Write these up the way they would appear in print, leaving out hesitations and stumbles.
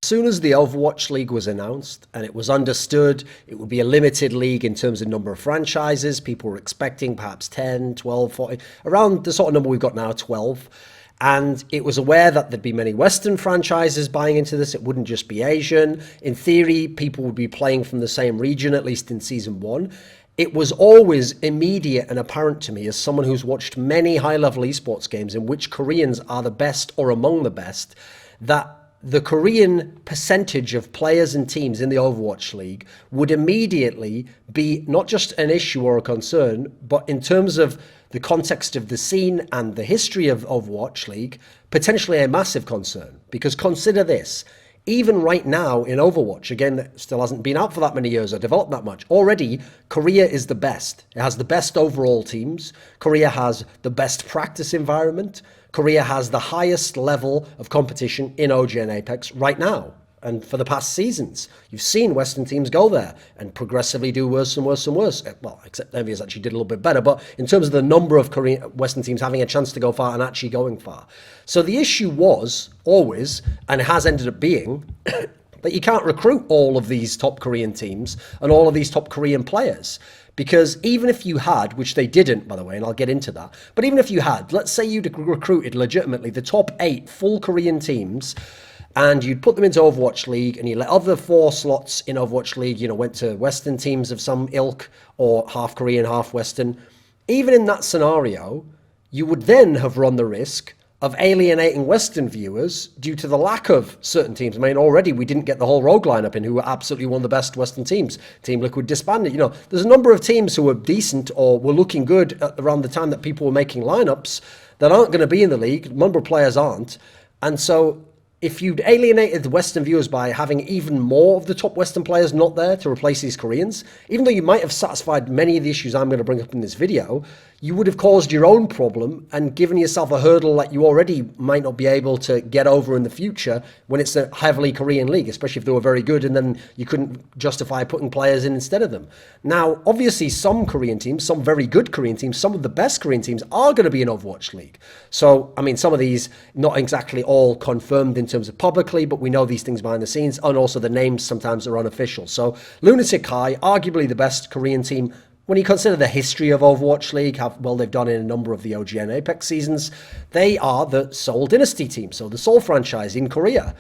soon as the Overwatch League was announced and it was understood it would be a limited league in terms of number of franchises, people were expecting perhaps 10, 12, 40, around the sort of number we've got now, 12. And it was aware that there'd be many Western franchises buying into this. It wouldn't just be Asian. In theory, people would be playing from the same region, at least in season 1. It was always immediate and apparent to me, as someone who's watched many high-level esports games in which Koreans are the best or among the best, that the Korean percentage of players and teams in the Overwatch League would immediately be not just an issue or a concern, but in terms of the context of the scene and the history of Overwatch League, potentially a massive concern. Because consider this, even right now in Overwatch, again, that still hasn't been out for that many years or developed that much, already Korea is the best. It has the best overall teams. Korea has the best practice environment. Korea has the highest level of competition in OG and Apex right now. And for the past seasons, you've seen Western teams go there and progressively do worse and worse and worse. Well, except Envious actually did a little bit better, but in terms of the number of Korean Western teams having a chance to go far and actually going far. So the issue was always, and has ended up being, that you can't recruit all of these top Korean teams and all of these top Korean players. Because even if you had, which they didn't, by the way, and I'll get into that, but even if you had, let's say you'd recruited legitimately the top 8 full Korean teams, and you'd put them into Overwatch League, and you let other 4 slots in Overwatch League, went to Western teams of some ilk, or half Korean, half Western. Even in that scenario, you would then have run the risk of alienating Western viewers due to the lack of certain teams. I mean, already we didn't get the whole Rogue lineup in, who were absolutely one of the best Western teams. Team Liquid disbanded. There's a number of teams who were decent or were looking good around the time that people were making lineups that aren't going to be in the league. A number of players aren't. And so if you'd alienated the Western viewers by having even more of the top Western players not there to replace these Koreans, even though you might have satisfied many of the issues I'm going to bring up in this video, you would have caused your own problem and given yourself a hurdle that you already might not be able to get over in the future when it's a heavily Korean league, especially if they were very good and then you couldn't justify putting players in instead of them. Now, obviously, some Korean teams, some very good Korean teams, some of the best Korean teams are going to be in Overwatch League. So, I mean, some of these not exactly all confirmed in terms of publicly, but we know these things behind the scenes, and also the names sometimes are unofficial. So, Lunatic-Hai, arguably the best Korean team. When you consider the history of Overwatch League, how well they've done in a number of the OG and Apex seasons, they are the Seoul Dynasty team, so the Seoul franchise in Korea.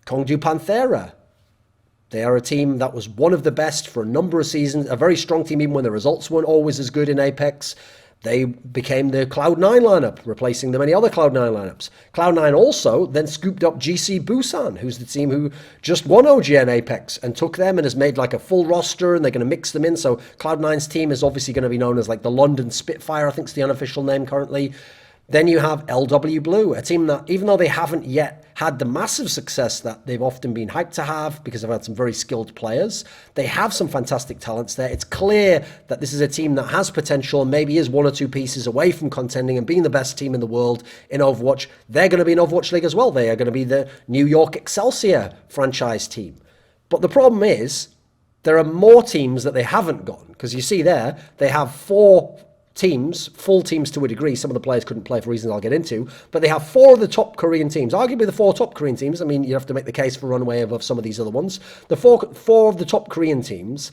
Kongju Panthera, they are a team that was one of the best for a number of seasons, a very strong team even when the results weren't always as good in Apex. They became the Cloud9 lineup, replacing the many other Cloud9 lineups. Cloud9 also then scooped up GC.Busan, who's the team who just won OGN Apex and took them and has made like a full roster, and they're going to mix them in. So Cloud9's team is obviously going to be known as like the London Spitfire, I think is the unofficial name currently. Then you have LW Blue, a team that, even though they haven't yet had the massive success that they've often been hyped to have because they've had some very skilled players, they have some fantastic talents there. It's clear that this is a team that has potential and maybe is 1 or 2 pieces away from contending and being the best team in the world in Overwatch. They're going to be in Overwatch League as well. They are going to be the New York Excelsior franchise team. But the problem is, there are more teams that they haven't gotten, because you see there, they have 4 teams, full teams to a degree. Some of the players couldn't play for reasons I'll get into, but they have 4 of the top Korean teams, arguably the 4 top Korean teams. I mean, you have to make the case for Runaway above some of these other ones. The four of the top Korean teams,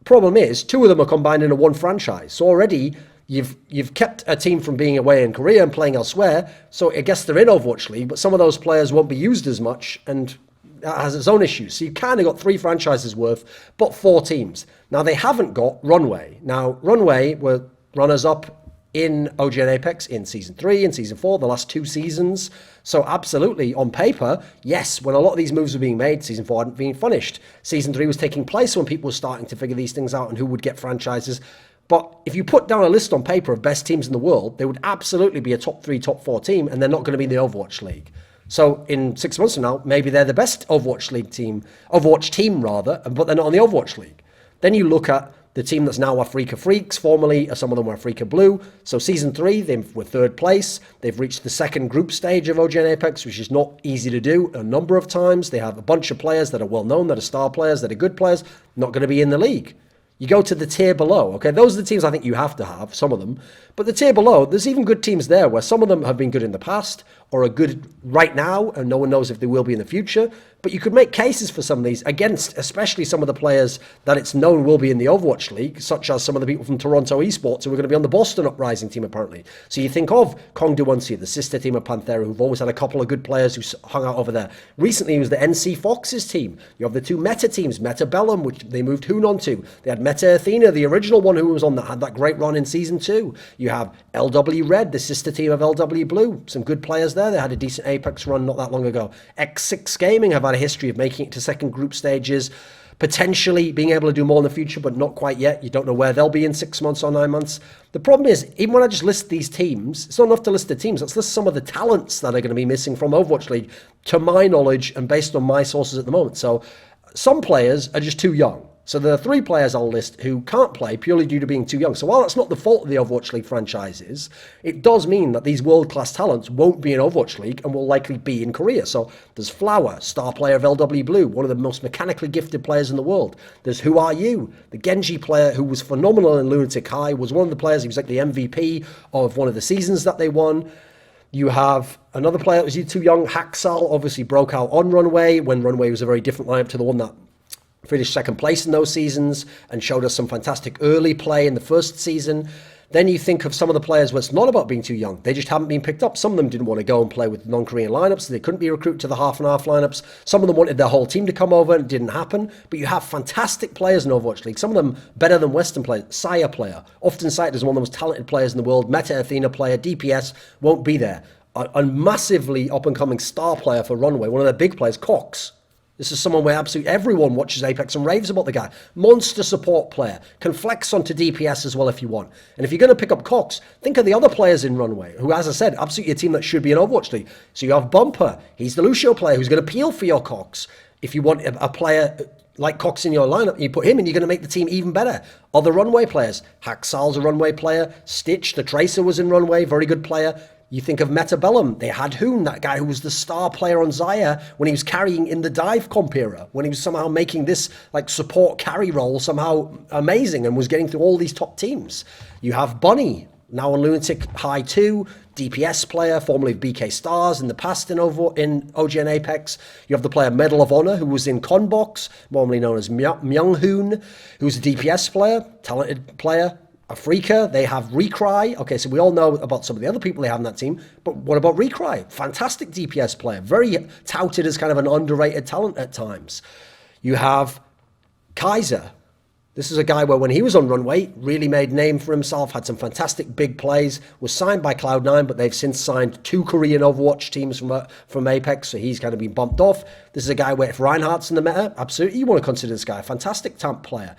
problem is 2 of them are combined into 1 franchise. So already you've kept a team from being away in Korea and playing elsewhere. So I guess they're in Overwatch League, but some of those players won't be used as much, and that has its own issues. So you kind of got 3 franchises worth, but 4 teams. Now they haven't got Runway. Now Runway were runners-up in OG and Apex in Season 3 and Season 4, the last 2 seasons. So absolutely, on paper, yes, when a lot of these moves were being made, Season 4 hadn't been finished. Season 3 was taking place when people were starting to figure these things out and who would get franchises. But if you put down a list on paper of best teams in the world, they would absolutely be a top 3, top 4 team, and they're not going to be in the Overwatch League. So in 6 months from now, maybe they're the best Overwatch team rather, but they're not on the Overwatch League. Then you look at the team that's now Afrika Freaks, formerly some of them were Afrika Blue. So Season 3, they were 3rd place. They've reached the 2nd group stage of OG and Apex, which is not easy to do a number of times. They have a bunch of players that are well-known, that are star players, that are good players, not going to be in the league. You go to the tier below, okay? Those are the teams I think you have to have, some of them. But the tier below, there's even good teams there where some of them have been good in the past, or are good right now, and no one knows if they will be in the future. But you could make cases for some of these against especially some of the players that it's known will be in the Overwatch League, such as some of the people from Toronto Esports who are going to be on the Boston Uprising team, apparently. So you think of Kongduansi, the sister team of Panthera, who've always had a couple of good players who hung out over there. Recently, it was the NC Foxes team. You have the two Meta teams, Meta Bellum, which they moved Hoon on to. They had Meta Athena, the original one who was on that, had that great run in Season 2. You have LW Red, the sister team of LW Blue. Some good players there. They had a decent Apex run not that long ago. X6 Gaming have had a history of making it to second group stages, potentially being able to do more in the future, but not quite yet. You don't know where they'll be in 6 months or 9 months. The problem is, even when I just list these teams, it's not enough to list the teams. Let's list some of the talents that are going to be missing from Overwatch League, to my knowledge and based on my sources at the moment. So some players are just too young. So there are 3 players I'll list who can't play purely due to being too young. So while that's not the fault of the Overwatch League franchises, it does mean that these world-class talents won't be in Overwatch League and will likely be in Korea. So there's Flower, star player of LW Blue, one of the most mechanically gifted players in the world. There's Who Are You, the Genji player who was phenomenal in Lunatic-Hai, was one of the players, he was like the MVP of one of the seasons that they won. You have another player that was too young, Haksal, obviously broke out on Runway, when Runway was a very different lineup to the one that finished second place in those seasons and showed us some fantastic early play in the first season. Then you think of some of the players where it's not about being too young. They just haven't been picked up. Some of them didn't want to go and play with non-Korean lineups, so they couldn't be recruited to the half and half lineups. Some of them wanted their whole team to come over and it didn't happen. But you have fantastic players in Overwatch League. Some of them better than Western players. Saya player, often cited as one of the most talented players in the world. Meta Athena player, DPS, won't be there. A massively up-and-coming star player for Runway, one of their big players, Cox. This is someone where absolutely everyone watches Apex and raves about the guy. Monster support player. Can flex onto DPS as well if you want. And if you're going to pick up Cox, think of the other players in Runway, who, as I said, absolutely a team that should be in Overwatch League. So you have Bumper. He's the Lucio player who's going to peel for your Cox. If you want a player like Cox in your lineup, you put him in, you're going to make the team even better. Other Runway players. Hacksal's a Runway player. Stitch, the Tracer, was in Runway. Very good player. You think of Metabellum. They had Hoon, that guy who was the star player on Zaya when he was carrying in the dive comp era, when he was somehow making this like support carry role somehow amazing and was getting through all these top teams. You have Bunny, now on Lunatic-Hai 2, DPS player, formerly of BK Stars in the past in OGN Apex. You have the player Medal of Honor, who was in Conbox, formerly known as Myung-Hoon, who's a DPS player, talented player. Afrika, they have Recry. Okay, so we all know about some of the other people they have in that team, but what about Recry? Fantastic DPS player, very touted as kind of an underrated talent at times. You have Kaiser. This is a guy where when he was on Runway, really made name for himself, had some fantastic big plays, was signed by Cloud9, but they've since signed 2 Korean Overwatch teams from Apex, so he's kind of been bumped off. This is a guy where if Reinhardt's in the meta, absolutely, you want to consider this guy a fantastic tank player.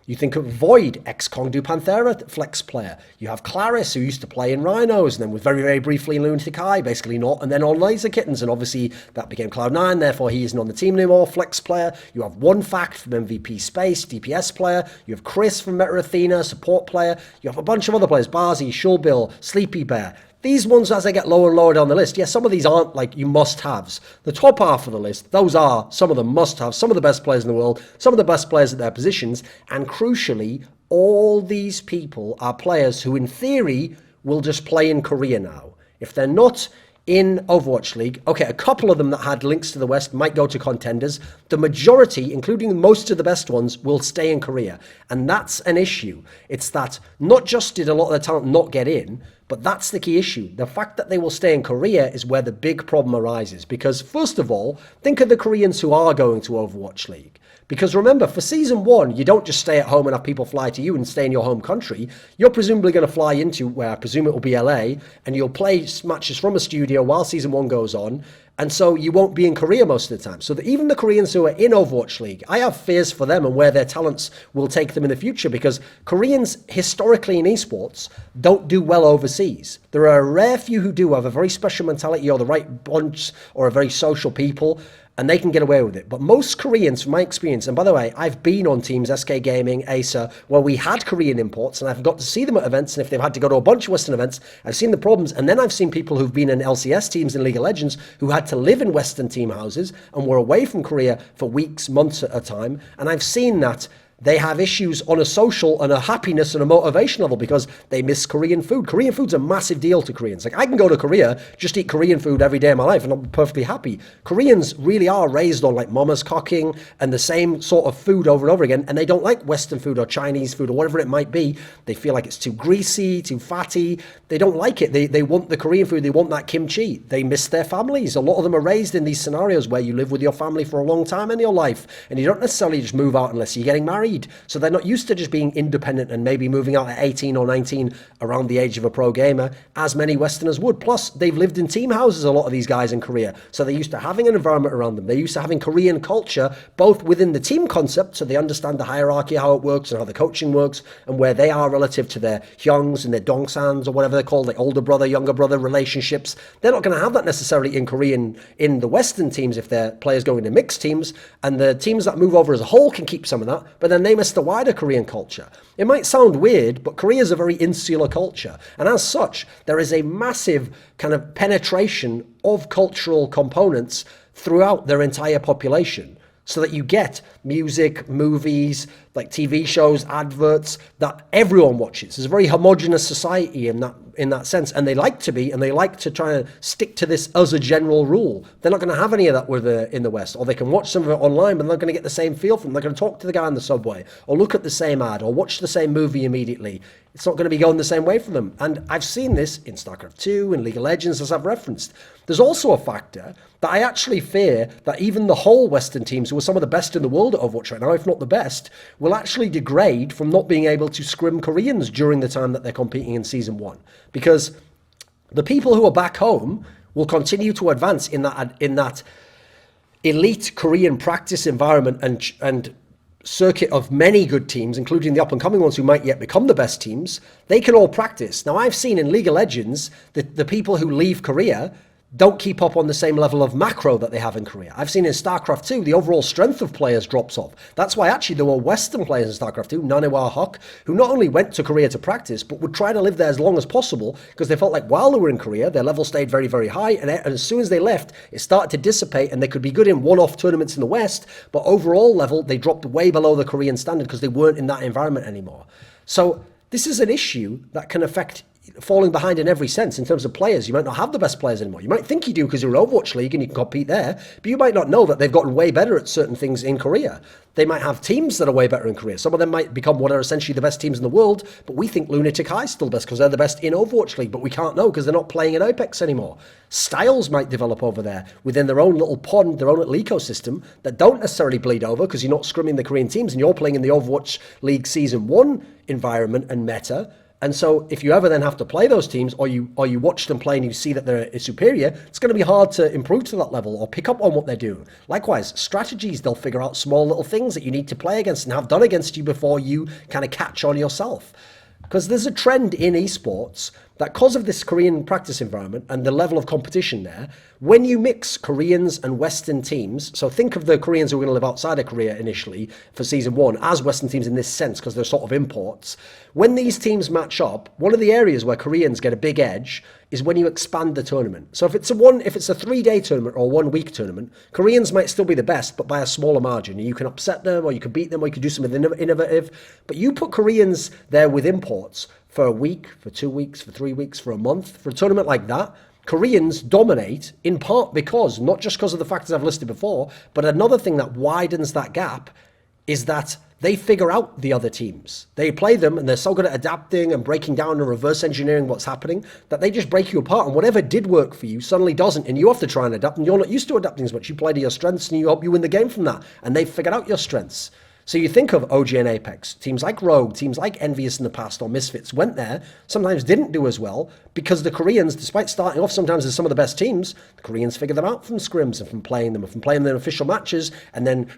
You think of Void, ex-Kongdu Panthera flex player. You have Claris, who used to play in Rhinos and then was very, very briefly in Lunatic-Hai, basically not, and then on Laser Kittens, and obviously that became Cloud9, therefore he isn't on the team anymore, flex player. You have One Fact from MVP Space, DPS player. You have Chris from Meta Athena, support player. You have a bunch of other players, Barzi, Shulbill, Sleepy Bear. These ones, as they get lower and lower down the list, yes, some of these aren't like you must-haves. The top half of the list, those are some of the must-haves, some of the best players in the world, some of the best players at their positions, and crucially, all these people are players who, in theory, will just play in Korea now. If they're not in Overwatch League, okay, a couple of them that had links to the West might go to contenders. The majority, including most of the best ones, will stay in Korea. And that's an issue. It's that not just did a lot of the talent not get in, but that's the key issue. The fact that they will stay in Korea is where the big problem arises. Because first of all, think of the Koreans who are going to Overwatch League. Because remember, for Season 1, you don't just stay at home and have people fly to you and stay in your home country. You're presumably going to fly into, where I presume it will be LA, and you'll play matches from a studio while Season 1 goes on. And so you won't be in Korea most of the time. So that even the Koreans who are in Overwatch League, I have fears for them and where their talents will take them in the future, because Koreans historically in esports don't do well overseas. There are a rare few who do have a very special mentality or the right bunch or a very social people, and they can get away with it. But most Koreans, from my experience, and by the way, I've been on teams, SK Gaming, Acer, where we had Korean imports, and I've got to see them at events, and if they've had to go to a bunch of Western events, I've seen the problems, and then I've seen people who've been in LCS teams in League of Legends who had to live in Western team houses and were away from Korea for weeks, months at a time, and I've seen that they have issues on a social and a happiness and a motivation level because they miss Korean food. Korean food's a massive deal to Koreans. Like, I can go to Korea, just eat Korean food every day of my life and I'll be perfectly happy. Koreans really are raised on like mama's cooking and the same sort of food over and over again, and they don't like Western food or Chinese food or whatever it might be. They feel like it's too greasy, too fatty. They don't like it. They want the Korean food. They want that kimchi. They miss their families. A lot of them are raised in these scenarios where you live with your family for a long time in your life and you don't necessarily just move out unless you're getting married. So they're not used to just being independent and maybe moving out at 18 or 19 around the age of a pro gamer, as many Westerners would. Plus, they've lived in team houses, a lot of these guys in Korea. So they're used to having an environment around them. They're used to having Korean culture, both within the team concept, so they understand the hierarchy, how it works and how the coaching works and where they are relative to their hyungs and their dongsans or whatever they're called, like older brother, younger brother relationships. They're not going to have that necessarily in Korean, in the Western teams if their players go into mixed teams, and the teams that move over as a whole can keep some of that, but then they miss the wider Korean culture. It might sound weird, but Korea is a very insular culture. And as such, there is a massive kind of penetration of cultural components throughout their entire population. So that you get music, movies, like TV shows, adverts that everyone watches. It's a very homogenous society in that sense, and they like to be, and they like to try to stick to this as a general rule. They're not going to have any of that in the West, or they can watch some of it online, but they're not going to get the same feel from it. They're going to talk to the guy in the subway, or look at the same ad, or watch the same movie immediately. It's not going to be going the same way for them. And I've seen this in StarCraft 2 and League of Legends, as I've referenced. There's also a factor that I actually fear that even the whole Western teams, who are some of the best in the world at Overwatch right now, if not the best, will actually degrade from not being able to scrim Koreans during the time that they're competing in Season 1. Because the people who are back home will continue to advance in that elite Korean practice environment and circuit of many good teams, including the up-and-coming ones who might yet become the best teams. They can all practice. Now, I've seen in League of Legends that the people who leave Korea don't keep up on the same level of macro that they have in Korea. I've seen in StarCraft 2, the overall strength of players drops off. That's why actually there were Western players in StarCraft 2, Nanewa Huck, who not only went to Korea to practice, but would try to live there as long as possible because they felt like while they were in Korea, their level stayed very, very high. And as soon as they left, it started to dissipate and they could be good in one-off tournaments in the West, but overall level, they dropped way below the Korean standard because they weren't in that environment anymore. So this is an issue that can affect falling behind in every sense in terms of players. You might not have the best players anymore. You might think you do because you're in Overwatch League and you can compete there, but you might not know that they've gotten way better at certain things in Korea. They might have teams that are way better in Korea. Some of them might become what are essentially the best teams in the world, but we think Lunatic-Hai is still the best because they're the best in Overwatch League, but we can't know because they're not playing in Apex anymore. Styles might develop over there within their own little pond, their own little ecosystem that don't necessarily bleed over because you're not scrimming the Korean teams and you're playing in the Overwatch League Season 1 environment and meta. And so if you ever then have to play those teams or you watch them play and you see that they're superior, it's going to be hard to improve to that level or pick up on what they're doing. Likewise, strategies, they'll figure out small little things that you need to play against and have done against you before you kind of catch on yourself. Because there's a trend in esports that because of this Korean practice environment and the level of competition there, when you mix Koreans and Western teams, so think of the Koreans who are going to live outside of Korea initially for Season 1 as Western teams in this sense because they're sort of imports. When these teams match up, one of the areas where Koreans get a big edge is when you expand the tournament. So if it's a 3-day tournament or a 1-week tournament, Koreans might still be the best, but by a smaller margin. You can upset them or you can beat them or you can do something innovative. But you put Koreans there with imports for a week, for 2 weeks, for 3 weeks, for a month, for a tournament like that, Koreans dominate in part because, not just because of the factors I've listed before, but another thing that widens that gap is that they figure out the other teams. They play them and they're so good at adapting and breaking down and reverse engineering what's happening that they just break you apart. And whatever did work for you suddenly doesn't. And you have to try and adapt and you're not used to adapting as much. You play to your strengths and you hope you win the game from that. And they've figured out your strengths. So you think of OG and Apex, teams like Rogue, teams like Envious in the past or Misfits went there, sometimes didn't do as well because the Koreans, despite starting off sometimes as some of the best teams, the Koreans figured them out from scrims and from playing them and from playing them in official matches and then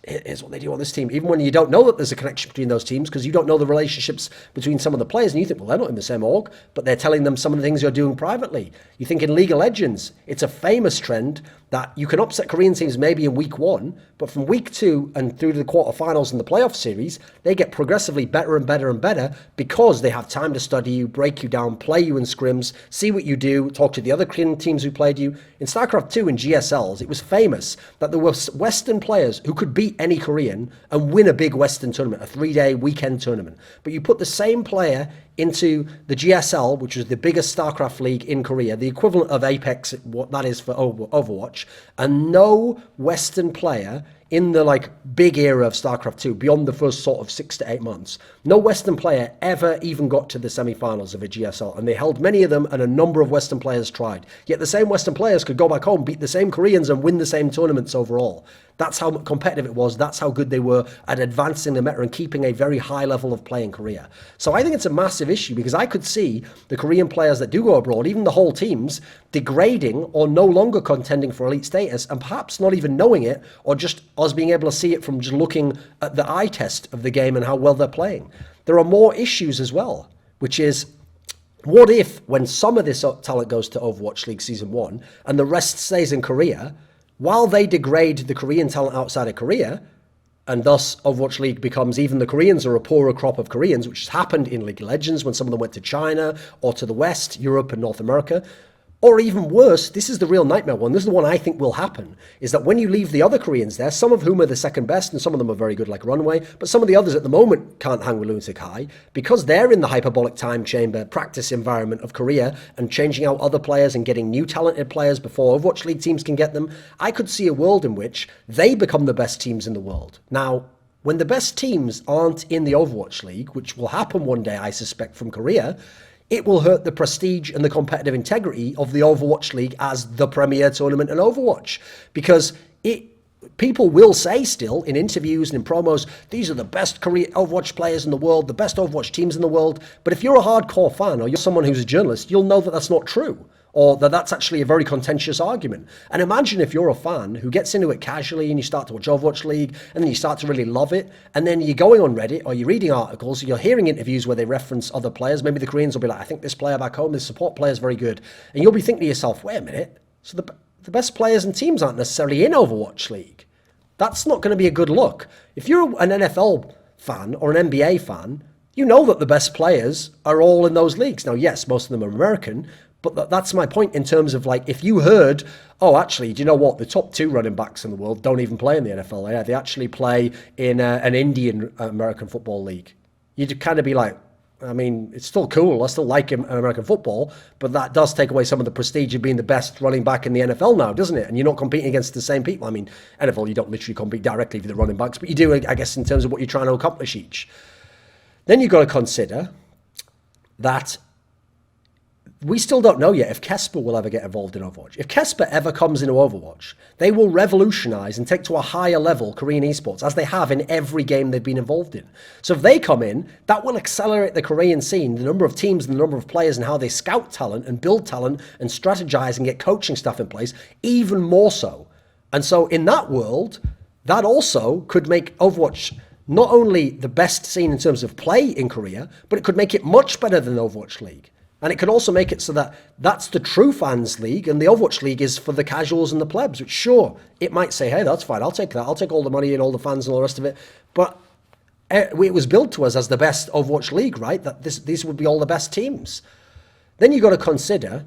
here's what they do on this team. Even when you don't know that there's a connection between those teams because you don't know the relationships between some of the players and you think, well, they're not in the same org, but they're telling them some of the things you're doing privately. You think in League of Legends, it's a famous trend that you can upset Korean teams maybe in week 1, but from week 2 and through to the quarterfinals and the playoff series, they get progressively better and better and better because they have time to study you, break you down, play you in scrims, see what you do, talk to the other Korean teams who played you. In StarCraft 2 and GSLs, it was famous that there were Western players who could beat any Korean and win a big Western tournament, a 3-day weekend tournament. But you put the same player into the GSL, which was the biggest StarCraft league in Korea, the equivalent of Apex, what that is for Overwatch, and no Western player in the like big era of StarCraft 2, beyond the first sort of 6 to 8 months, no Western player ever even got to the semi-finals of a GSL, and they held many of them, and a number of Western players tried. Yet the same Western players could go back home, beat the same Koreans, and win the same tournaments overall. That's how competitive it was. That's how good they were at advancing the meta and keeping a very high level of play in Korea. So I think it's a massive issue, because I could see the Korean players that do go abroad, even the whole teams, degrading or no longer contending for elite status, and perhaps not even knowing it, or just us being able to see it from just looking at the eye test of the game and how well they're playing. There are more issues as well, which is, what if when some of this talent goes to Overwatch League Season 1 and the rest stays in Korea, while they degrade the Korean talent outside of Korea, and thus Overwatch League becomes, even the Koreans are a poorer crop of Koreans, which has happened in League of Legends when some of them went to China or to the West, Europe and North America. Or even worse, this is the real nightmare one, this is the one I think will happen, is that when you leave the other Koreans there, some of whom are the second best and some of them are very good like Runway, but some of the others at the moment can't hang with Lunatic-Hai because they're in the hyperbolic time chamber practice environment of Korea and changing out other players and getting new talented players before Overwatch League teams can get them. I could see a world in which they become the best teams in the world. Now, when the best teams aren't in the Overwatch League, which will happen one day, I suspect, from Korea, it will hurt the prestige and the competitive integrity of the Overwatch League as the premier tournament in Overwatch. Because people will say still in interviews and in promos, these are the best Overwatch players in the world, the best Overwatch teams in the world. But if you're a hardcore fan or you're someone who's a journalist, you'll know that that's not true, or that that's actually a very contentious argument. And imagine if you're a fan who gets into it casually and you start to watch Overwatch League and then you start to really love it, and then you're going on Reddit or you're reading articles, or you're hearing interviews where they reference other players. Maybe the Koreans will be like, I think this player back home, this support player is very good. And you'll be thinking to yourself, wait a minute, so the best players and teams aren't necessarily in Overwatch League. That's not going to be a good look. If you're an NFL fan or an NBA fan, you know that the best players are all in those leagues. Now, yes, most of them are American, but that's my point in terms of, like, if you heard, oh, actually, do you know what? The top 2 running backs in the world don't even play in the NFL. Yeah, they actually play in an Indian American football league. You'd kind of be like, I mean, it's still cool. I still like American football, but that does take away some of the prestige of being the best running back in the NFL now, doesn't it? And you're not competing against the same people. I mean, NFL, you don't literally compete directly for the running backs, but you do, I guess, in terms of what you're trying to accomplish each. Then you've got to consider that we still don't know yet if Kesper will ever get involved in Overwatch. If Kesper ever comes into Overwatch, they will revolutionize and take to a higher level Korean esports, as they have in every game they've been involved in. So if they come in, that will accelerate the Korean scene, the number of teams and the number of players and how they scout talent and build talent and strategize and get coaching stuff in place, even more so. And so in that world, that also could make Overwatch not only the best scene in terms of play in Korea, but it could make it much better than Overwatch League. And it could also make it so that that's the true fans league and the Overwatch League is for the casuals and the plebs, which sure, it might say, hey, that's fine, I'll take that. I'll take all the money and all the fans and all the rest of it. But it was built to us as the best Overwatch League, right? That these would be all the best teams. Then you've got to consider,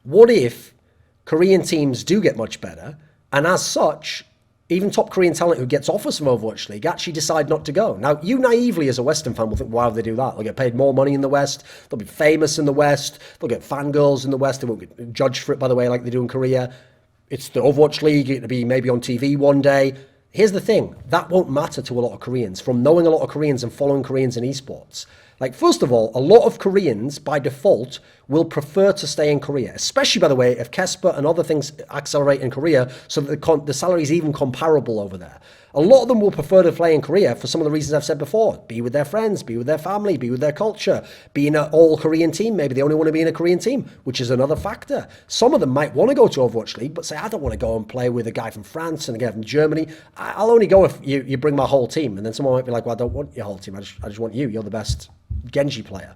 what if Korean teams do get much better, and as such, even top Korean talent who gets offers from Overwatch League actually decide not to go. Now, you naively as a Western fan will think, why would they do that? They'll get paid more money in the West. They'll be famous in the West. They'll get fangirls in the West. They won't get judged for it, by the way, like they do in Korea. It's the Overwatch League. It'll be maybe on TV one day. Here's the thing. That won't matter to a lot of Koreans. From knowing a lot of Koreans and following Koreans in esports, like, first of all, a lot of Koreans, by default, will prefer to stay in Korea, especially, by the way, if Kesper and other things accelerate in Korea so that the salary is even comparable over there. A lot of them will prefer to play in Korea for some of the reasons I've said before. Be with their friends, be with their family, be with their culture, be in an all-Korean team. Maybe they only want to be in a Korean team, which is another factor. Some of them might want to go to Overwatch League, but say, I don't want to go and play with a guy from France and a guy from Germany. I'll only go if you bring my whole team. And then someone might be like, well, I don't want your whole team. I just want you. You're the best Genji player.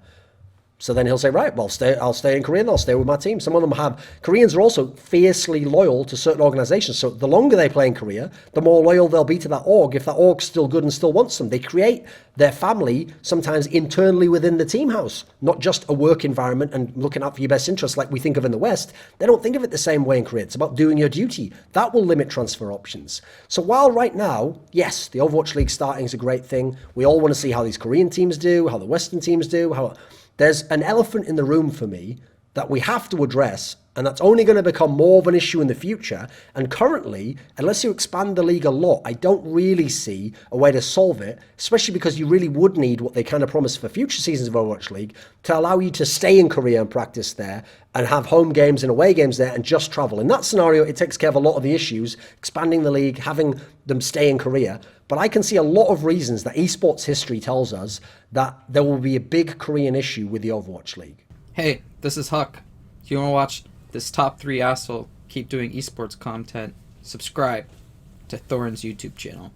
So then he'll say, right, well, I'll stay in Korea and I'll stay with my team. Some of them have, Koreans are also fiercely loyal to certain organizations. So the longer they play in Korea, the more loyal they'll be to that org if that org's still good and still wants them. They create their family sometimes internally within the team house, not just a work environment and looking out for your best interests like we think of in the West. They don't think of it the same way in Korea. It's about doing your duty. That will limit transfer options. So while right now, yes, the Overwatch League starting is a great thing. We all want to see how these Korean teams do, how the Western teams do, how... There's an elephant in the room for me that we have to address, and that's only going to become more of an issue in the future. And currently, unless you expand the league a lot, I don't really see a way to solve it, especially because you really would need what they kind of promise for future seasons of Overwatch League to allow you to stay in Korea and practice there and have home games and away games there and just travel. In that scenario, it takes care of a lot of the issues, expanding the league, having them stay in Korea. But I can see a lot of reasons that esports history tells us that there will be a big Korean issue with the Overwatch League. Hey, this is Huck. If you want to watch this top 3 asshole keep doing esports content, subscribe to Thorin's YouTube channel.